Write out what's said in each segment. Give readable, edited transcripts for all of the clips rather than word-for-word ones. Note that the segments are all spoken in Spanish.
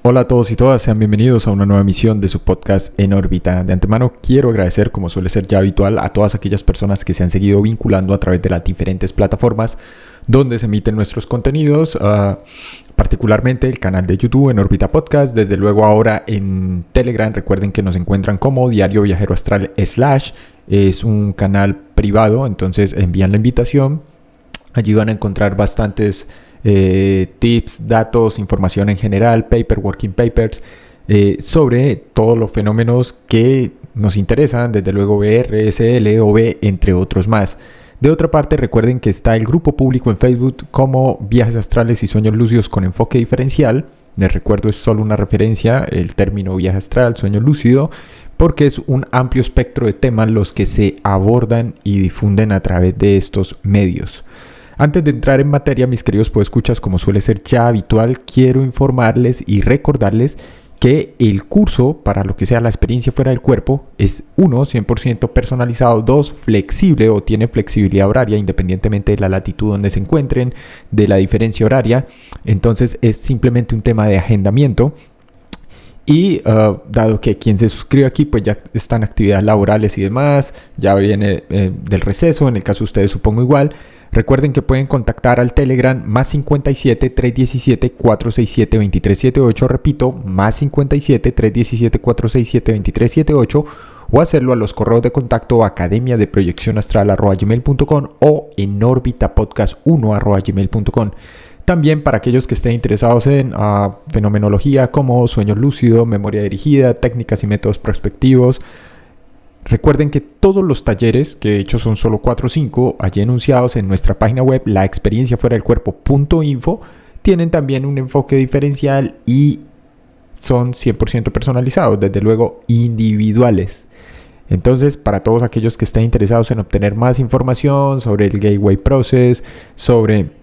Hola a todos y todas, sean bienvenidos a una nueva emisión de su podcast En órbita. De antemano quiero agradecer, como suele ser ya habitual, a todas aquellas personas que se han seguido vinculando a través de las diferentes plataformas donde se emiten nuestros contenidos, particularmente el canal de YouTube En órbita podcast, desde luego ahora en Telegram. Recuerden que nos encuentran como Diario Viajero Astral / es un canal privado, entonces envían la invitación. Allí van a encontrar bastantes tips, datos, información en general, working papers, sobre todos los fenómenos que nos interesan, desde luego VR, SL, OB, entre otros más. De otra parte, recuerden que está el grupo público en Facebook como Viajes Astrales y Sueños Lúcidos con enfoque diferencial. Les recuerdo, es solo una referencia, el término viaje astral, sueño lúcido, porque es un amplio espectro de temas los que se abordan y difunden a través de estos medios. Antes de entrar en materia, mis queridos podescuchas, como suele ser ya habitual, quiero informarles y recordarles que el curso para lo que sea la experiencia fuera del cuerpo es 1, 100% personalizado, 2, flexible o tiene flexibilidad horaria independientemente de la latitud donde se encuentren, de la diferencia horaria. Entonces es simplemente un tema de agendamiento. Y dado que quien se suscribe aquí pues ya están actividades laborales y demás, ya viene del receso, en el caso de ustedes supongo igual. Recuerden que pueden contactar al Telegram más 57 317 467 2378, repito, más 57 317 467 2378, o hacerlo a los correos de contacto academiadeproyeccionastral@gmail.com o enorbitapodcast1@gmail.com. También para aquellos que estén interesados en fenomenología como sueños lúcidos, memoria dirigida, técnicas y métodos prospectivos. Recuerden que todos los talleres, que de hecho son solo 4 o 5, allí enunciados en nuestra página web, laexperienciafueradelcuerpo.info, tienen también un enfoque diferencial y son 100% personalizados, desde luego individuales. Entonces, para todos aquellos que estén interesados en obtener más información sobre el Gateway Process, sobre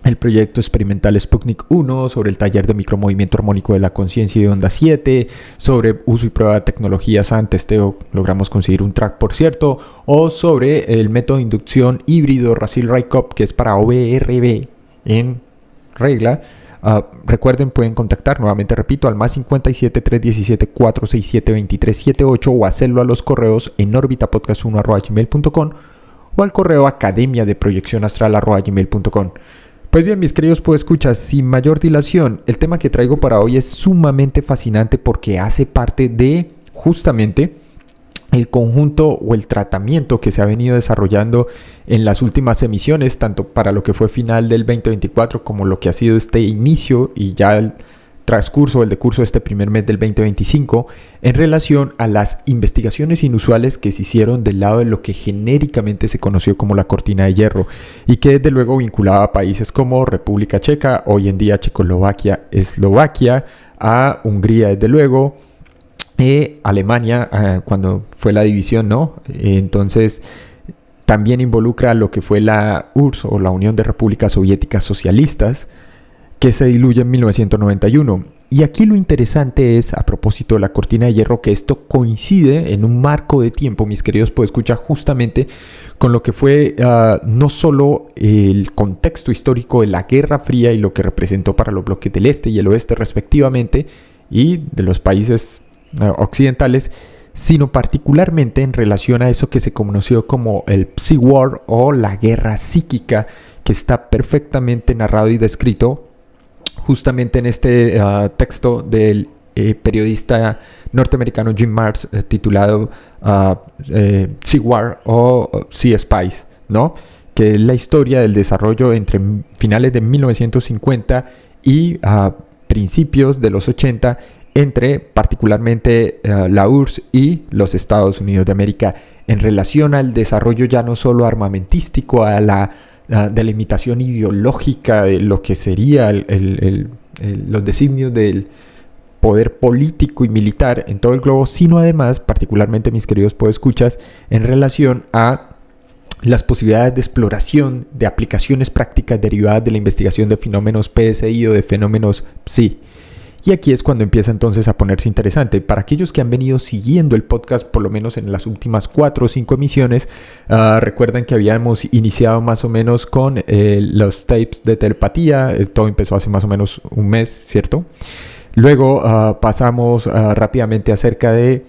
el proyecto experimental Sputnik 1, sobre el taller de micromovimiento armónico de la conciencia y de onda 7, sobre uso y prueba de tecnologías testeo, logramos conseguir un track por cierto, o sobre el método de inducción híbrido Rasil-Rykov, que es para OBRB en regla. Recuerden, pueden contactar, nuevamente repito, al más 57 317 467 2378 o hacerlo a los correos en orbitapodcast1@gmail.com o al correo academiadeproyeccionastral@gmail.com. Pues bien, mis queridos podescuchas, sin mayor dilación, el tema que traigo para hoy es sumamente fascinante porque hace parte de justamente el conjunto o el tratamiento que se ha venido desarrollando en las últimas emisiones, tanto para lo que fue final del 2024 como lo que ha sido este inicio y ya el transcurso, el decurso de este primer mes del 2025, en relación a las investigaciones inusuales que se hicieron del lado de lo que genéricamente se conoció como la cortina de hierro y que desde luego vinculaba a países como República Checa, hoy en día Checoslovaquia, Eslovaquia, a Hungría desde luego, Alemania cuando fue la división, ¿no? Entonces también involucra lo que fue la URSS o la Unión de Repúblicas Soviéticas Socialistas, que se diluye en 1991. Y aquí lo interesante es, a propósito de la cortina de hierro, que esto coincide en un marco de tiempo, mis queridos podescuchas, justamente con lo que fue no solo el contexto histórico de la Guerra Fría y lo que representó para los bloques del este y el oeste respectivamente, y de los países occidentales, sino particularmente en relación a eso que se conoció como el Psy War o la guerra psíquica, que está perfectamente narrado y descrito justamente en este texto del periodista norteamericano Jim Marrs, titulado Psy War o Sea Spies, ¿no? Que es la historia del desarrollo entre finales de 1950 y principios de los 80 entre particularmente la URSS y los Estados Unidos de América en relación al desarrollo ya no solo armamentístico, a la delimitación ideológica de lo que sería los designios del poder político y militar en todo el globo, sino además, particularmente mis queridos podescuchas, en relación a las posibilidades de exploración de aplicaciones prácticas derivadas de la investigación de fenómenos PSI o de fenómenos PSI. Y aquí es cuando empieza entonces a ponerse interesante. Para aquellos que han venido siguiendo el podcast, por lo menos en las últimas 4 o 5 emisiones, recuerdan que habíamos iniciado más o menos con los tapes de telepatía. Todo empezó hace más o menos un mes, ¿cierto? Luego pasamos rápidamente acerca de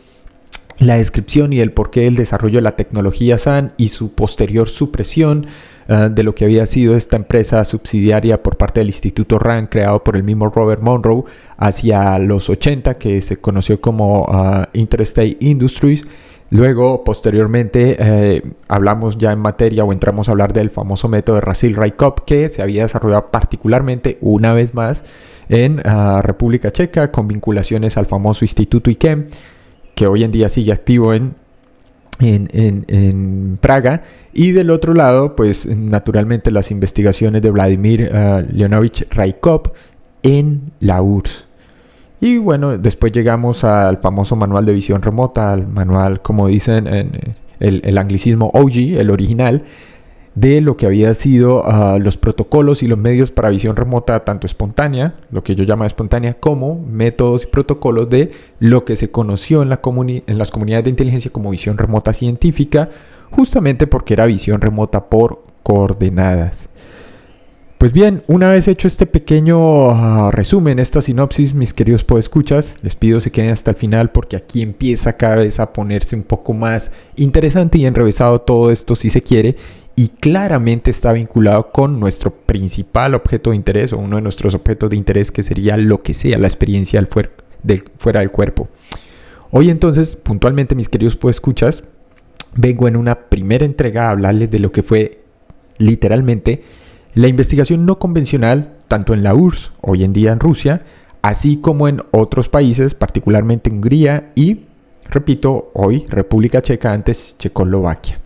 la descripción y el porqué del desarrollo de la tecnología SAN y su posterior supresión de lo que había sido esta empresa subsidiaria por parte del Instituto RAND creado por el mismo Robert Monroe hacia los 80, que se conoció como Interstate Industries. Luego, posteriormente, hablamos ya en materia o entramos a hablar del famoso método de Rasil-Rajkov, que se había desarrollado particularmente una vez más en República Checa con vinculaciones al famoso Instituto IKEM, que hoy en día sigue activo en Praga. Y del otro lado, pues naturalmente las investigaciones de Vladimir Leonovich Rajkov en la URSS. Y bueno, después llegamos al famoso manual de visión remota, al manual, como dicen en el anglicismo OG, el original, de lo que había sido los protocolos y los medios para visión remota, tanto espontánea, lo que yo llamo espontánea, como métodos y protocolos de lo que se conoció en las comunidades de inteligencia como visión remota científica, justamente porque era visión remota por coordenadas. Pues bien, una vez hecho este pequeño resumen, esta sinopsis, mis queridos podescuchas, les pido se queden hasta el final porque aquí empieza cada vez a ponerse un poco más interesante y enrevesado todo esto si se quiere, y claramente está vinculado con nuestro principal objeto de interés o uno de nuestros objetos de interés, que sería lo que sea la experiencia fuera del cuerpo. Hoy entonces, puntualmente, mis queridos podescuchas, vengo en una primera entrega a hablarles de lo que fue literalmente la investigación no convencional, tanto en la URSS, hoy en día en Rusia, así como en otros países, particularmente Hungría y, repito, hoy República Checa, antes Checoslovaquia.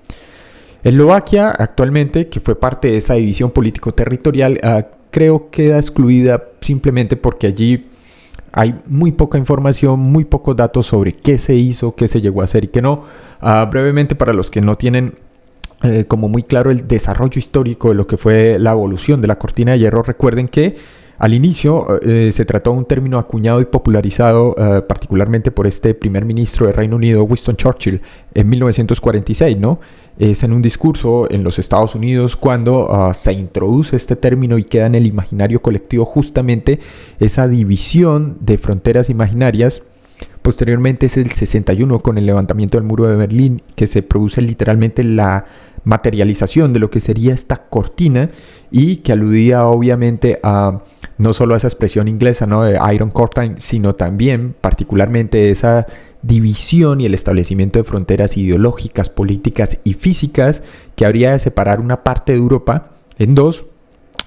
Eslovaquia actualmente, que fue parte de esa división político-territorial, creo queda excluida simplemente porque allí hay muy poca información, muy pocos datos sobre qué se hizo, qué se llegó a hacer y qué no. Brevemente, para los que no tienen como muy claro el desarrollo histórico de lo que fue la evolución de la cortina de hierro, recuerden que al inicio se trató de un término acuñado y popularizado particularmente por este primer ministro de Reino Unido, Winston Churchill, en 1946, ¿no? Es en un discurso en los Estados Unidos cuando se introduce este término y queda en el imaginario colectivo justamente esa división de fronteras imaginarias. Posteriormente es el 61 con el levantamiento del muro de Berlín, que se produce literalmente la materialización de lo que sería esta cortina, y que aludía obviamente a no solo a esa expresión inglesa, ¿no?, de Iron Curtain, sino también particularmente esa división y el establecimiento de fronteras ideológicas, políticas y físicas que habría de separar una parte de Europa en dos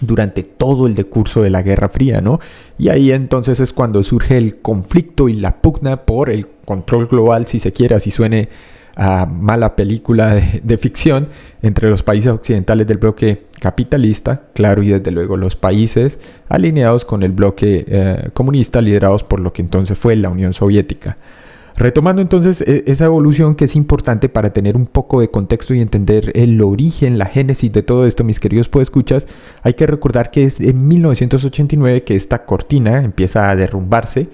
durante todo el decurso de la Guerra Fría, ¿no? Y ahí entonces es cuando surge el conflicto y la pugna por el control global, si se quiere, así suene a mala película de ficción, entre los países occidentales del bloque capitalista, claro, y desde luego los países alineados con el bloque comunista, liderados por lo que entonces fue la Unión Soviética. Retomando entonces esa evolución, que es importante para tener un poco de contexto y entender el origen, la génesis de todo esto, mis queridos podescuchas, hay que recordar que es en 1989 que esta cortina empieza a derrumbarse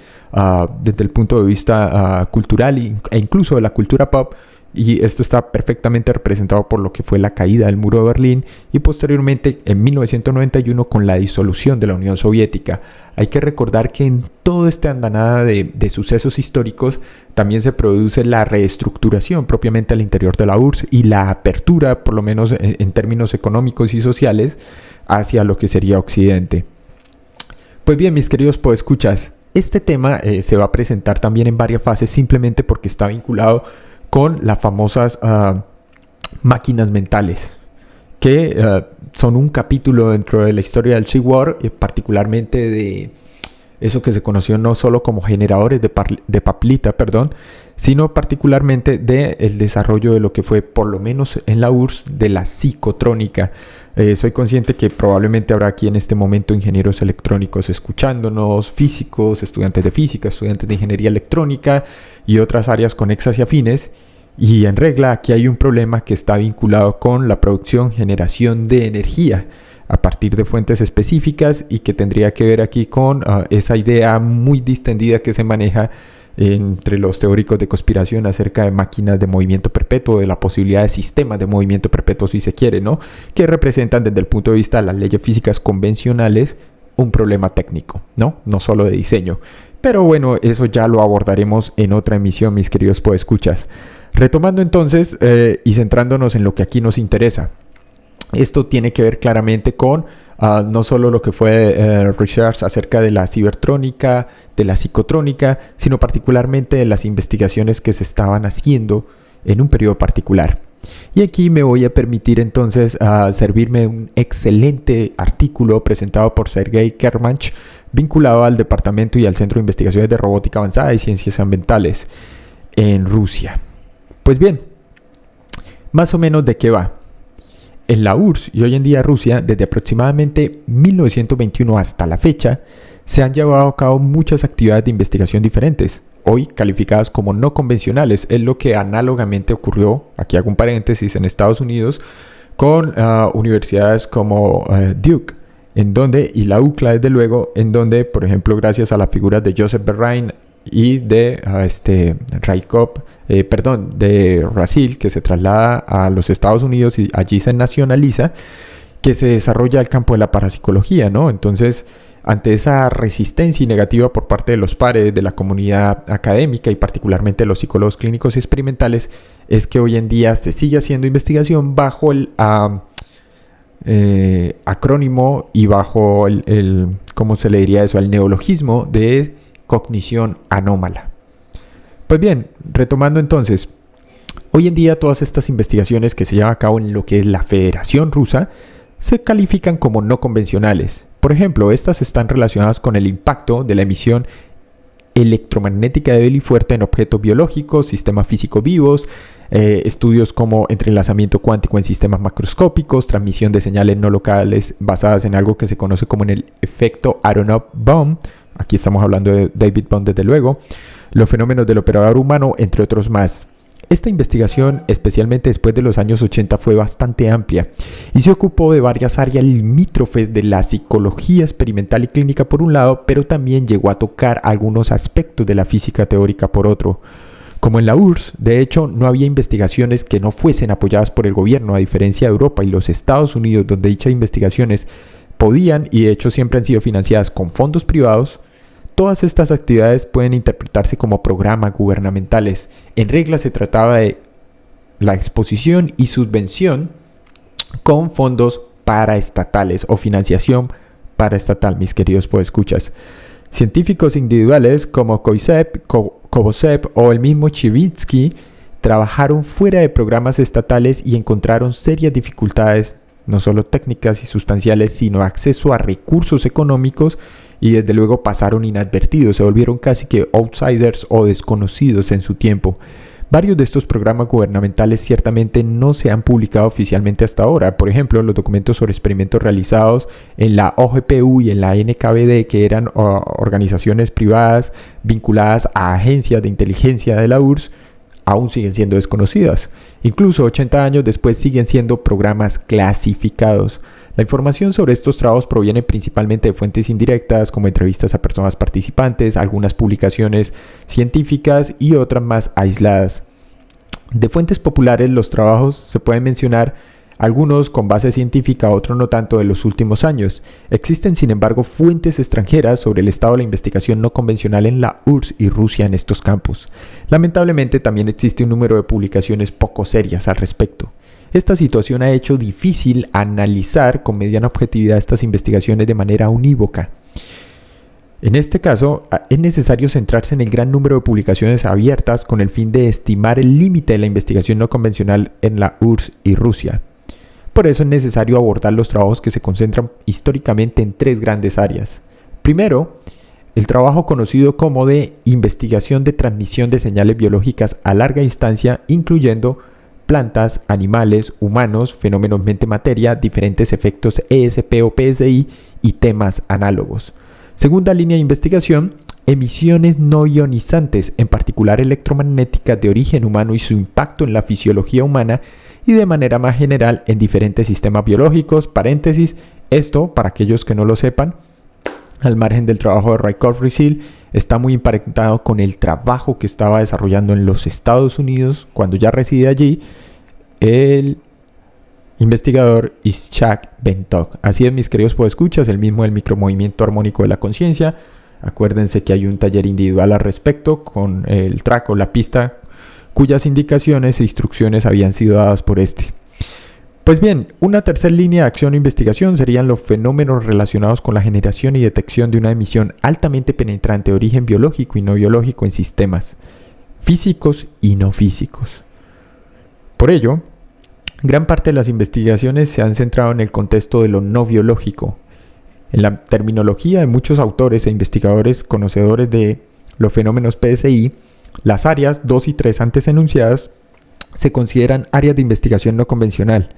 desde el punto de vista cultural e incluso de la cultura pop. Y esto está perfectamente representado por lo que fue la caída del muro de Berlín y posteriormente en 1991 con la disolución de la Unión Soviética. Hay que recordar que en toda esta andanada de sucesos históricos también se produce la reestructuración propiamente al interior de la URSS y la apertura, por lo menos en términos económicos y sociales, hacia lo que sería Occidente. Pues bien, mis queridos podescuchas, este tema se va a presentar también en varias fases simplemente porque está vinculado con las famosas máquinas mentales, que son un capítulo dentro de la historia del Chi-War, particularmente de eso que se conoció no solo como generadores de papelita, sino particularmente del desarrollo de lo que fue, por lo menos en la URSS, de la psicotrónica. Soy consciente que probablemente habrá aquí en este momento ingenieros electrónicos escuchándonos, físicos, estudiantes de física, estudiantes de ingeniería electrónica y otras áreas conexas y afines. Y en regla, aquí hay un problema que está vinculado con la producción, generación de energía a partir de fuentes específicas y que tendría que ver aquí con esa idea muy distendida que se maneja entre los teóricos de conspiración acerca de máquinas de movimiento perpetuo, de la posibilidad de sistemas de movimiento perpetuo, si se quiere, ¿no?, que representan desde el punto de vista de las leyes físicas convencionales un problema técnico, no solo de diseño. Pero bueno, eso ya lo abordaremos en otra emisión, mis queridos podescuchas. Retomando entonces y centrándonos en lo que aquí nos interesa. Esto tiene que ver claramente con no solo lo que fue research acerca de la cibertrónica, de la psicotrónica, sino particularmente de las investigaciones que se estaban haciendo en un periodo particular. Y aquí me voy a permitir entonces servirme un excelente artículo presentado por Sergei Kermanch, vinculado al Departamento y al Centro de Investigaciones de Robótica Avanzada y Ciencias Ambientales en Rusia. Pues bien, más o menos de qué va. En la URSS y hoy en día Rusia, desde aproximadamente 1921 hasta la fecha, se han llevado a cabo muchas actividades de investigación diferentes, hoy calificadas como no convencionales. Es lo que análogamente ocurrió, aquí hago un paréntesis, en Estados Unidos, con universidades como Duke, en donde, y la UCLA desde luego, en donde, por ejemplo, gracias a las figuras de Joseph Berrain y de de Brasil, que se traslada a los Estados Unidos y allí se nacionaliza, que se desarrolla el campo de la parapsicología, ¿no? Entonces, ante esa resistencia negativa por parte de los pares, de la comunidad académica y particularmente los psicólogos clínicos y experimentales, es que hoy en día se sigue haciendo investigación bajo el acrónimo y bajo ¿cómo se le diría eso? El neologismo de cognición anómala. Pues bien, retomando entonces, hoy en día todas estas investigaciones que se llevan a cabo en lo que es la Federación Rusa se califican como no convencionales. Por ejemplo, estas están relacionadas con el impacto de la emisión electromagnética débil y fuerte en objetos biológicos, sistemas físicos vivos, estudios como entrelazamiento cuántico en sistemas macroscópicos, transmisión de señales no locales basadas en algo que se conoce como en el efecto Aronoff-Bohm. Aquí estamos hablando de David Bohm desde luego, los fenómenos del operador humano, entre otros más. Esta investigación, especialmente después de los años 80, fue bastante amplia y se ocupó de varias áreas limítrofes de la psicología experimental y clínica por un lado, pero también llegó a tocar algunos aspectos de la física teórica por otro. Como en la URSS, de hecho, no había investigaciones que no fuesen apoyadas por el gobierno, a diferencia de Europa y los Estados Unidos, donde dichas investigaciones podían y de hecho siempre han sido financiadas con fondos privados. Todas estas actividades pueden interpretarse como programas gubernamentales. En regla se trataba de la exposición y subvención con fondos paraestatales o financiación paraestatal, mis queridos podescuchas. Científicos individuales como Kobosev o el mismo Chivitsky trabajaron fuera de programas estatales y encontraron serias dificultades, no solo técnicas y sustanciales, sino acceso a recursos económicos, y desde luego pasaron inadvertidos, se volvieron casi que outsiders o desconocidos en su tiempo. Varios de estos programas gubernamentales ciertamente no se han publicado oficialmente hasta ahora. Por ejemplo, los documentos sobre experimentos realizados en la OGPU y en la NKVD, que eran organizaciones privadas vinculadas a agencias de inteligencia de la URSS, aún siguen siendo desconocidas. Incluso 80 años después siguen siendo programas clasificados. La información sobre estos trabajos proviene principalmente de fuentes indirectas, como entrevistas a personas participantes, algunas publicaciones científicas y otras más aisladas. De fuentes populares, los trabajos se pueden mencionar algunos con base científica, otros no tanto de los últimos años. Existen, sin embargo, fuentes extranjeras sobre el estado de la investigación no convencional en la URSS y Rusia en estos campos. Lamentablemente, también existe un número de publicaciones poco serias al respecto. Esta situación ha hecho difícil analizar con mediana objetividad estas investigaciones de manera unívoca. En este caso, es necesario centrarse en el gran número de publicaciones abiertas con el fin de estimar el límite de la investigación no convencional en la URSS y Rusia. Por eso es necesario abordar los trabajos que se concentran históricamente en tres grandes áreas. Primero, el trabajo conocido como de investigación de transmisión de señales biológicas a larga distancia, incluyendo plantas, animales, humanos, fenómenos mente-materia, diferentes efectos ESP o PSI y temas análogos. Segunda línea de investigación, emisiones no ionizantes, en particular electromagnéticas de origen humano y su impacto en la fisiología humana y de manera más general en diferentes sistemas biológicos. Paréntesis, esto, para aquellos que no lo sepan, al margen del trabajo de Raikov Risil, está muy emparentado con el trabajo que estaba desarrollando en los Estados Unidos cuando ya reside allí el investigador Itzhak Bentov. Así es, mis queridos podescuchas, el mismo del micromovimiento armónico de la conciencia, Acuérdense que hay un taller individual al respecto con el track o la pista cuyas indicaciones e instrucciones habían sido dadas por este. Pues bien, una tercera línea de acción o investigación serían los fenómenos relacionados con la generación y detección de una emisión altamente penetrante de origen biológico y no biológico en sistemas físicos y no físicos. Por ello, gran parte de las investigaciones se han centrado en el contexto de lo no biológico. En la terminología de muchos autores e investigadores conocedores de los fenómenos PSI, las áreas 2 y 3 antes enunciadas se consideran áreas de investigación no convencional.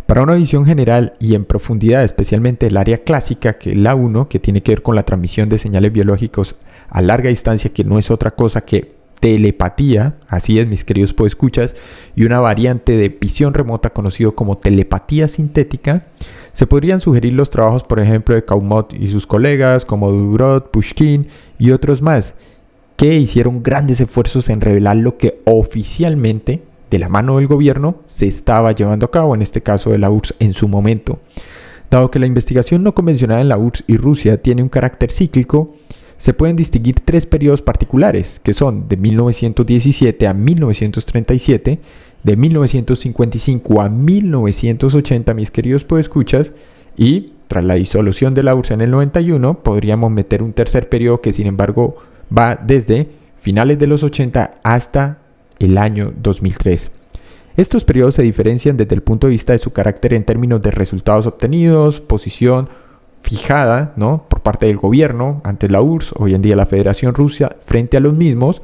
Para una visión general y en profundidad, especialmente el área clásica, que es la 1, que tiene que ver con la transmisión de señales biológicos a larga distancia, que no es otra cosa que telepatía, así es, mis queridos podescuchas, y una variante de visión remota conocido como telepatía sintética, se podrían sugerir los trabajos, por ejemplo, de Kaumot y sus colegas, como Dubrod, Pushkin y otros más, que hicieron grandes esfuerzos en revelar lo que oficialmente, de la mano del gobierno, se estaba llevando a cabo, en este caso de la URSS en su momento. Dado que la investigación no convencional en la URSS y Rusia tiene un carácter cíclico, se pueden distinguir 3 periodos particulares, que son de 1917 a 1937, de 1955 a 1980, mis queridos podescuchas, y tras la disolución de la URSS en el 91, podríamos meter un tercer periodo que sin embargo va desde finales de los 80 hasta el año 2003. Estos periodos se diferencian desde el punto de vista de su carácter en términos de resultados obtenidos, posición fijada, ¿no?, por parte del gobierno ante la URSS, hoy en día la Federación Rusa, frente a los mismos.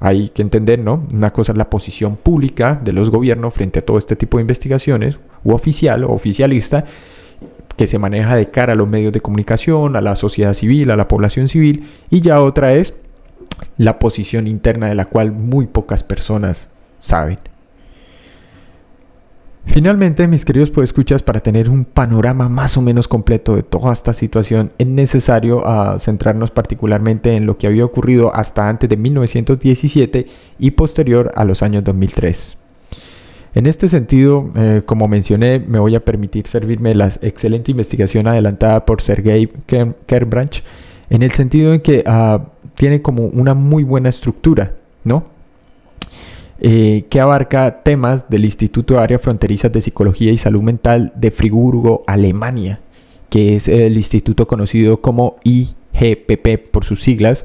Hay que entender, ¿no? Una cosa es la posición pública de los gobiernos frente a todo este tipo de investigaciones, u oficial o oficialista, que se maneja de cara a los medios de comunicación, a la sociedad civil, a la población civil, y ya otra es la posición interna de la cual muy pocas personas saben. Finalmente, mis queridos podescuchas, para tener un panorama más o menos completo de toda esta situación, es necesario centrarnos particularmente en lo que había ocurrido hasta antes de 1917 y posterior a los años 2003. En este sentido, como mencioné, me voy a permitir servirme de la excelente investigación adelantada por Sergei Kerbranch, en el sentido en que tiene como una muy buena estructura, ¿no? Que abarca temas del Instituto de Áreas Fronterizas de Psicología y Salud Mental de Friburgo, Alemania, que es el instituto conocido como IGPP por sus siglas,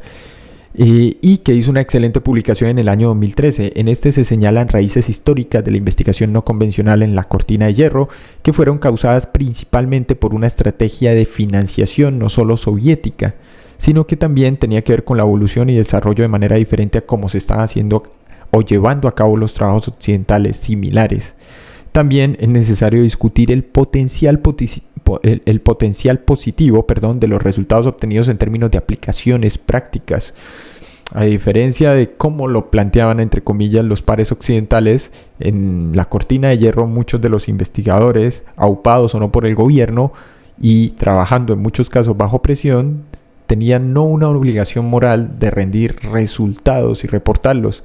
y que hizo una excelente publicación en el año 2013. En este se señalan raíces históricas de la investigación no convencional en la cortina de hierro, que fueron causadas principalmente por una estrategia de financiación no solo soviética, sino que también tenía que ver con la evolución y desarrollo de manera diferente a cómo se estaba haciendo o llevando a cabo los trabajos occidentales similares. También es necesario discutir el potencial positivo, de los resultados obtenidos en términos de aplicaciones prácticas. A diferencia de cómo lo planteaban, entre comillas, los pares occidentales, en la cortina de hierro muchos de los investigadores, aupados o no por el gobierno y trabajando en muchos casos bajo presión, tenían no una obligación moral de rendir resultados y reportarlos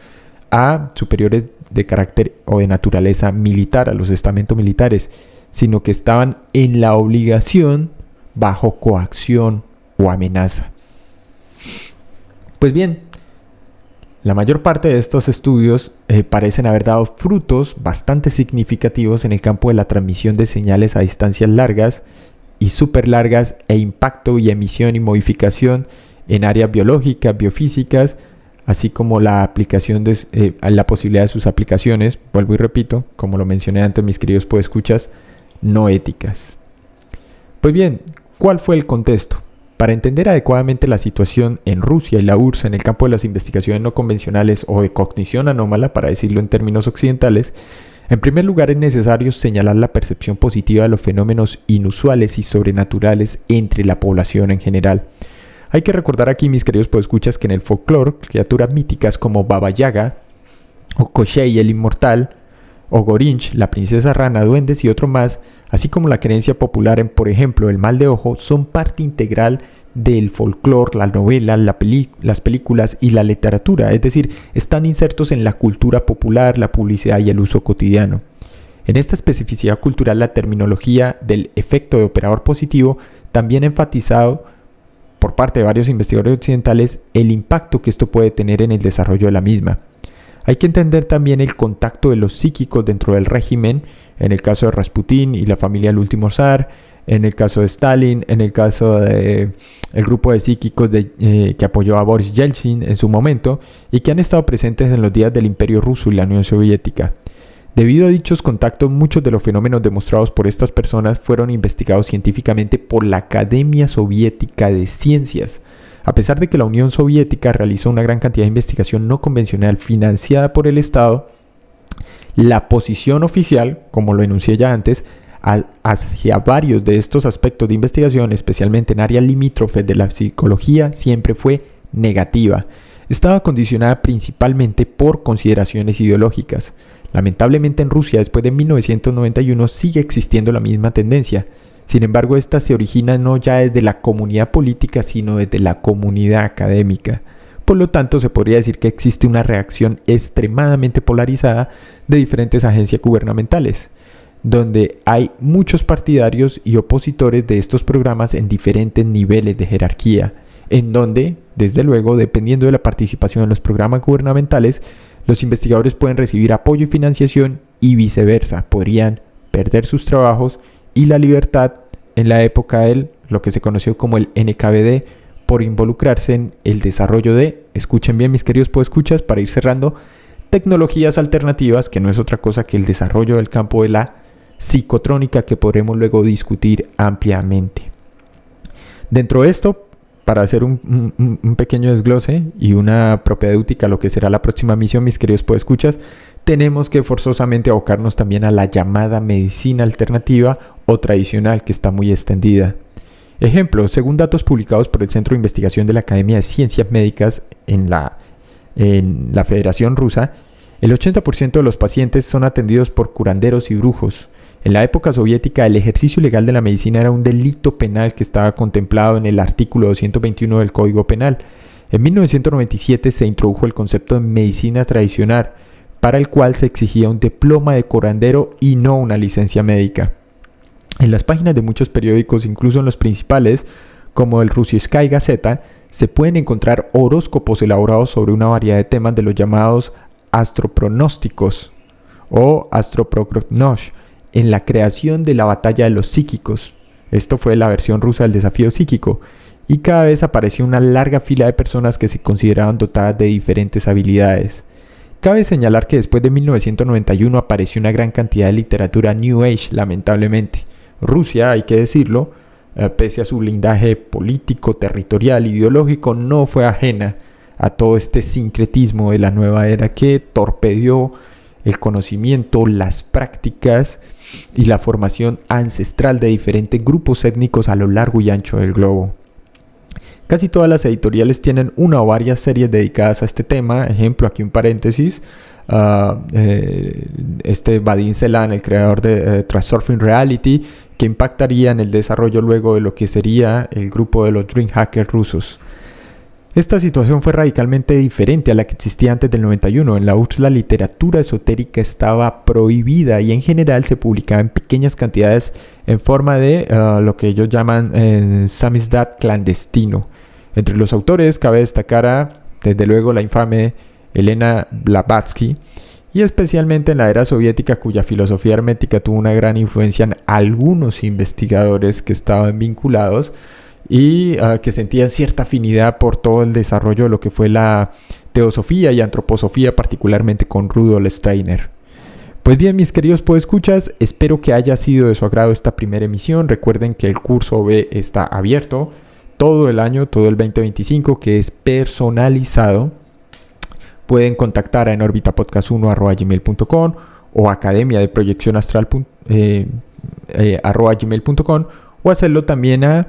a superiores de carácter o de naturaleza militar, a los estamentos militares, sino que estaban en la obligación bajo coacción o amenaza. Pues bien, la mayor parte de estos estudios parecen haber dado frutos bastante significativos en el campo de la transmisión de señales a distancias largas y súper largas e impacto y emisión y modificación en áreas biológicas, biofísicas, así como la aplicación de la posibilidad de sus aplicaciones, vuelvo y repito, como lo mencioné antes, mis queridos podescuchas, no éticas. Pues bien, ¿cuál fue el contexto? Para entender adecuadamente la situación en Rusia y la URSS en el campo de las investigaciones no convencionales o de cognición anómala, para decirlo en términos occidentales, en primer lugar es necesario señalar la percepción positiva de los fenómenos inusuales y sobrenaturales entre la población en general. Hay que recordar aquí, mis queridos podescuchas, que en el folclore, criaturas míticas como Baba Yaga, o Koshei el Inmortal, o Gorinch, la princesa rana, duendes y otro más, así como la creencia popular en, por ejemplo, el mal de ojo, son parte integral del folclore, la novela, las películas y la literatura, es decir, están insertos en la cultura popular, la publicidad y el uso cotidiano. En esta especificidad cultural, la terminología del efecto de operador positivo, también enfatizado por parte de varios investigadores occidentales el impacto que esto puede tener en el desarrollo de la misma. Hay que entender también el contacto de los psíquicos dentro del régimen, en el caso de Rasputín y la familia del último zar, en el caso de Stalin, en el caso de el grupo de psíquicos que apoyó a Boris Yeltsin en su momento y que han estado presentes en los días del Imperio Ruso y la Unión Soviética. Debido a dichos contactos, muchos de los fenómenos demostrados por estas personas fueron investigados científicamente por la Academia Soviética de Ciencias. A pesar de que la Unión Soviética realizó una gran cantidad de investigación no convencional financiada por el Estado, la posición oficial, como lo enuncié ya antes, hacia varios de estos aspectos de investigación, especialmente en áreas limítrofes de la psicología, siempre fue negativa. Estaba condicionada principalmente por consideraciones ideológicas. Lamentablemente en Rusia, después de 1991, sigue existiendo la misma tendencia. Sin embargo, esta se origina no ya desde la comunidad política, sino desde la comunidad académica. Por lo tanto, se podría decir que existe una reacción extremadamente polarizada de diferentes agencias gubernamentales, donde hay muchos partidarios y opositores de estos programas en diferentes niveles de jerarquía, en donde, desde luego, dependiendo de la participación en los programas gubernamentales, los investigadores pueden recibir apoyo y financiación y viceversa, podrían perder sus trabajos y la libertad en la época de lo que se conoció como el NKVD por involucrarse en el desarrollo de, escuchen bien mis queridos podescuchas para ir cerrando, tecnologías alternativas, que no es otra cosa que el desarrollo del campo de la psicotrónica que podremos luego discutir ampliamente. Dentro de esto, para hacer un pequeño desglose y una propedéutica a lo que será la próxima misión, mis queridos podescuchas, tenemos que forzosamente abocarnos también a la llamada medicina alternativa o tradicional, que está muy extendida. Ejemplo, según datos publicados por el Centro de Investigación de la Academia de Ciencias Médicas en la Federación Rusa, el 80% de los pacientes son atendidos por curanderos y brujos. En la época soviética, el ejercicio ilegal de la medicina era un delito penal que estaba contemplado en el artículo 221 del Código Penal. En 1997 se introdujo el concepto de medicina tradicional, para el cual se exigía un diploma de curandero y no una licencia médica. En las páginas de muchos periódicos, incluso en los principales, como el Russiskaya Gazeta, se pueden encontrar horóscopos elaborados sobre una variedad de temas de los llamados astropronósticos o astroprognosh, en la creación de la batalla de los psíquicos. Esto fue la versión rusa del desafío psíquico, y cada vez apareció una larga fila de personas que se consideraban dotadas de diferentes habilidades. Cabe señalar que después de 1991 apareció una gran cantidad de literatura New Age, lamentablemente. Rusia, hay que decirlo, pese a su blindaje político, territorial, ideológico, no fue ajena a todo este sincretismo de la nueva era que torpedeó el conocimiento, las prácticas y la formación ancestral de diferentes grupos étnicos a lo largo y ancho del globo. Casi todas las editoriales tienen una o varias series dedicadas a este tema. Ejemplo, aquí un paréntesis. Vadim Zeland, el creador de Transurfing Reality, que impactaría en el desarrollo luego de lo que sería el grupo de los Dream Hackers rusos. Esta situación fue radicalmente diferente a la que existía antes del 91. En la URSS la literatura esotérica estaba prohibida y en general se publicaba en pequeñas cantidades en forma de lo que ellos llaman samizdat clandestino. Entre los autores cabe destacar desde luego la infame Elena Blavatsky, y especialmente en la era soviética, cuya filosofía hermética tuvo una gran influencia en algunos investigadores que estaban vinculados y que sentían cierta afinidad por todo el desarrollo de lo que fue la teosofía y antroposofía, particularmente con Rudolf Steiner. Pues bien, mis queridos podescuchas, espero que haya sido de su agrado esta primera emisión. Recuerden que el curso B está abierto todo el año, todo el 2025, que es personalizado. Pueden contactar a enorbitapodcast1@gmail.com o academiadeproyeccionastral@gmail.com o hacerlo también a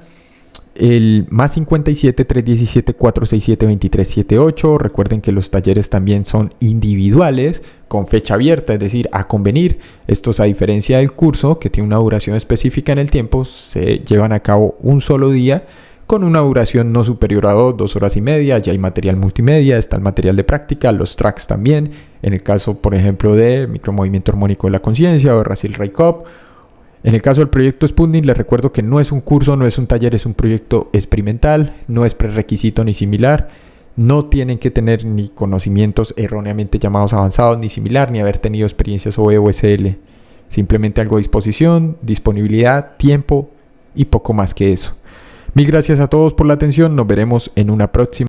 el +57 317 467 2378. Recuerden que los talleres también son individuales con fecha abierta, es decir, a convenir. Estos, a diferencia del curso que tiene una duración específica en el tiempo, se llevan a cabo un solo día con una duración no superior a 2 horas y media. Ya hay material multimedia, está el material de práctica, los tracks también. En el caso, por ejemplo, de micromovimiento armónico de la conciencia o Rasil Raikov, En el caso del proyecto Sputnik, les recuerdo que no es un curso, no es un taller, es un proyecto experimental, no es prerequisito ni similar. No tienen que tener ni conocimientos erróneamente llamados avanzados, ni similar, ni haber tenido experiencias OE o SL. Simplemente algo de disposición, disponibilidad, tiempo y poco más que eso. Mil gracias a todos por la atención. Nos veremos en una próxima.